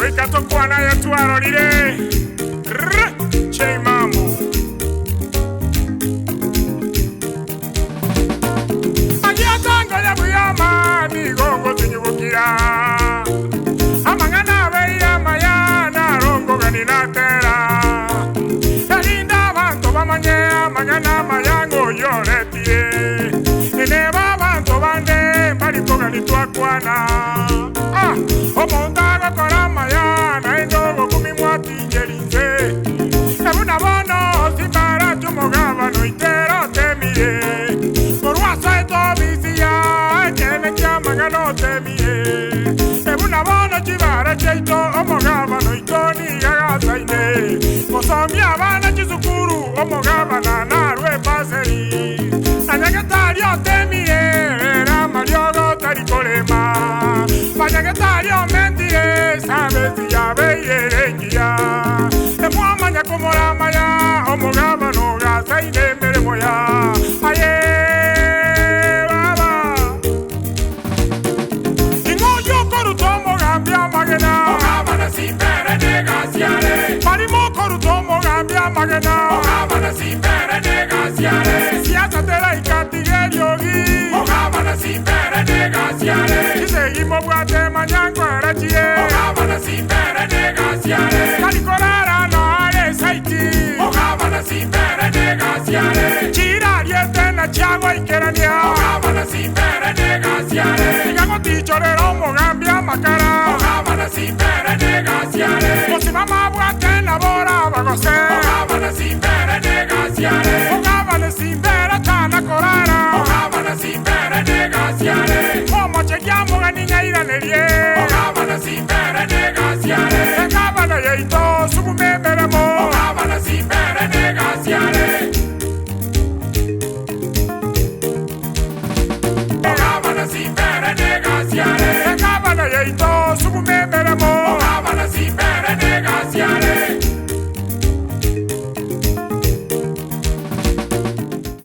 Weka tokwana ya tuaro lire Che mamu Agia tango ya buyama Nigongo tinyubukira Amangana beya mayana Rongo ganinatera Elinda banto bamanye Amangana mayango yoretie Eneba banto bande Mariko ganituakwana Omondaga korama ya Naindogo kumimwati njerinze Ebuna bono Simbara chumogaba no itero temie Korwasa eto bisiya Ekene kiamaga no temie Ebuna bono chibara cheito Omogaba no itoni gagasa ine Mosomia bana chisukuru Omogaba na narwe paseri Nanyagetario temie Ramariogo tarikolema Manyagetario mentie Sabes ya beyerengia Emwamanya kumora maya Omogaba no gasa ine mere moya Aye baba Ingoyo koruto mogambia magena Omogaba na simbere negasiare Marimo koruto mogambia magena Omogaba na simbere negasiare Siasa tela ikatigeriogi Omogaba na simbere negasiare Kisegimo bwate manyango arachie Omogaba na simbere negasiare Kalikorara no are saiti Omogaba na simbere negasiare Chira riete na chiago ikerania Omogaba na simbere negasiare Igago tichorero mogambia makara Omogaba na simbere negasiare Mosimama bwate na bora bagose Omogaba na simbere negasiare Omogaba na simbere tana korara Omogaba na simbere negasiare Omo chekiamo ganinya iranerie Omogaba na simbere negasiare Omogaba na yeito sukumemeremo Omogaba na simbere negasiare Omogaba na simbere negasiare Omogaba na yeito sukumemeremo